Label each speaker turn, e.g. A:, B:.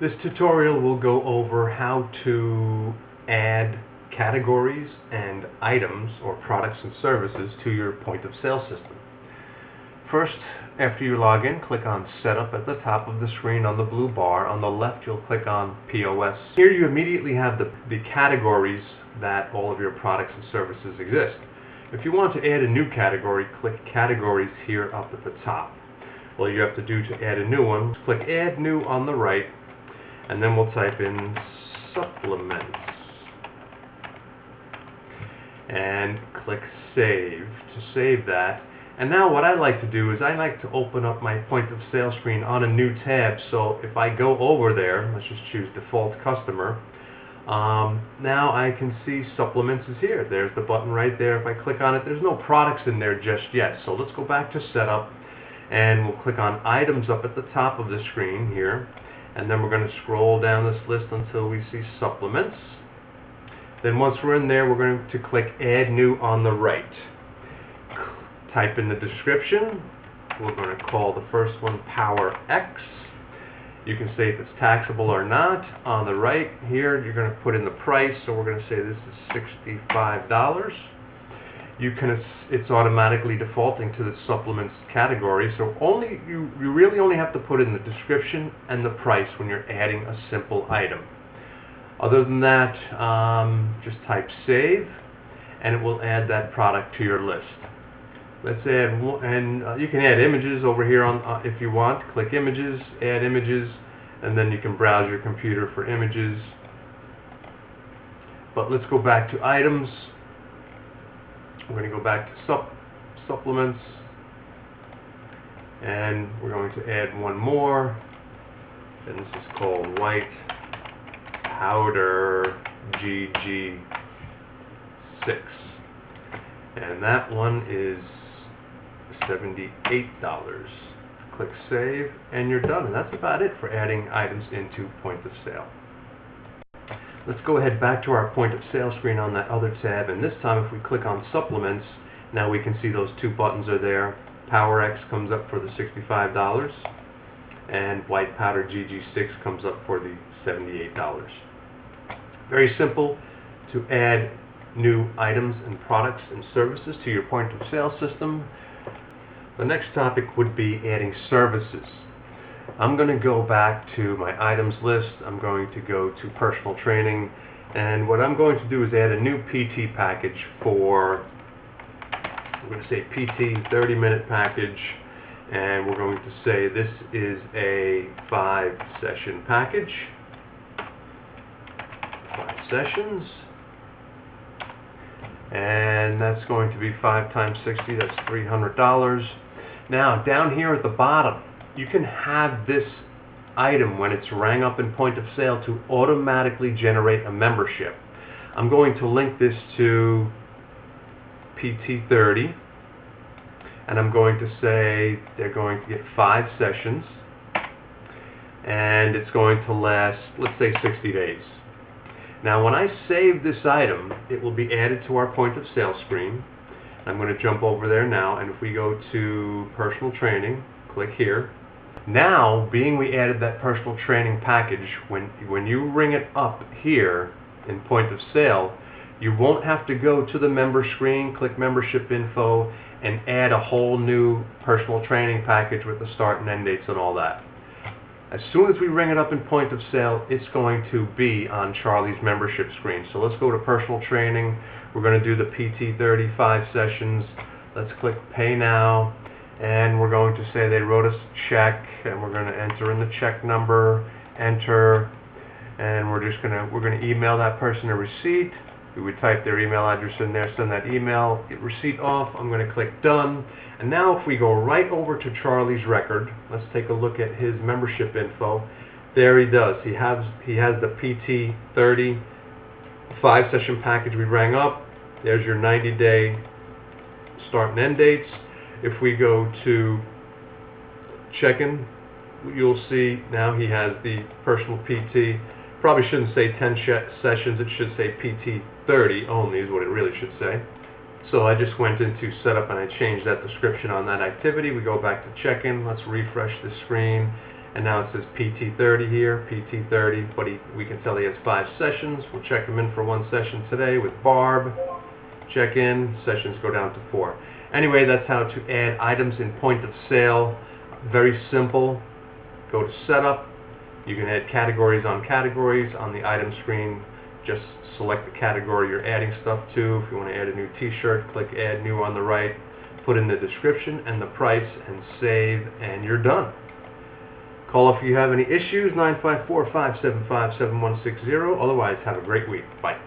A: This tutorial will go over how to add categories and items or products and services to your point of sale system. First, after you log in, click on Setup at the top of the screen on the blue bar. On the left, you'll click on POS. Here you immediately have the categories that all of your products and services exist. If you want to add a new category, click Categories here up at the top. All you have to do to add a new one, click Add New on the right, and then we'll type in supplements and click Save to save that. And now what I like to do is I like to open up my point of sale screen on a new tab, so if I go over there, let's just choose default customer, now I can see supplements is here. There's the button right there. If I click on it, there's no products in there just yet. So let's go back to setup and we'll click on items up at the top of the screen here. And then we're going to scroll down this list until we see supplements. Then once we're in there, we're going to click Add New on the right. Type in the description. We're going to call the first one Power X. You can say if it's taxable or not. On the right here, you're going to put in the price. So we're going to say this is $65. It's automatically defaulting to the supplements category, so you really only have to put in the description and the price when you're adding a simple item. Other than that, just type save and it will add that product to your list. Let's add one, and you can add images over here on if you want. Click images, add images, and then you can browse your computer for images. But let's go back to items. We're going to go back to supplements, and we're going to add one more, and this is called White Powder GG6, and that one is $78. Click Save, and you're done, and that's about it for adding items into point of sale. Let's go ahead back to our point of sale screen on that other tab, and this time if we click on supplements, now we can see those two buttons are there. Power X comes up for the $65 and White Powder GG6 comes up for the $78. Very simple to add new items and products and services to your point of sale system. The next topic would be adding services. I'm going to go back to my items list. I'm going to go to personal training, and what I'm going to do is add a new PT package for, I'm going to say PT 30-minute package, and we're going to say this is a 5-session package. 5 sessions, and that's going to be 5 times 60, that's $300. Now down here at the bottom, you can have this item, when it's rang up in point of sale, to automatically generate a membership. I'm going to link this to PT30, and I'm going to say they're going to get 5 sessions, and it's going to last, let's say, 60 days. Now when I save this item, it will be added to our point of sale screen. I'm going to jump over there now, and if we go to personal training, click here. Now, being we added that personal training package, when you ring it up here in point of sale, you won't have to go to the member screen, click membership info, and add a whole new personal training package with the start and end dates and all that. As soon as we ring it up in point of sale, it's going to be on Charlie's membership screen. So let's go to personal training. We're going to do the PT 35 sessions. Let's click Pay Now. And we're going to say they wrote us a check, and we're going to enter in the check number, enter, and we're going to email that person a receipt. We would type their email address in there, send that email, get receipt off. I'm going to click Done. And now if we go right over to Charlie's record, let's take a look at his membership info. There he does. He has the PT 30 5-session package we rang up. There's your 90-day start and end dates. If we go to check-in, you'll see now he has the personal PT. Probably shouldn't say 10 sessions, it should say PT 30 only is what it really should say. So I just went into setup and I changed that description on that activity. We go back to check-in, let's refresh the screen, And now it says PT30 here, PT30, but we can tell he has 5 sessions. We'll check him in for 1 session today with Barb. Check in, sessions go down to 4. Anyway, that's how to add items in point of sale. Very simple. Go to setup. You can add categories on the item screen. Just select the category you're adding stuff to. If you want to add a new t-shirt, click add new on the right. Put in the description and the price and save, and you're done. Call if you have any issues, 954-575-7160. Otherwise, have a great week. Bye.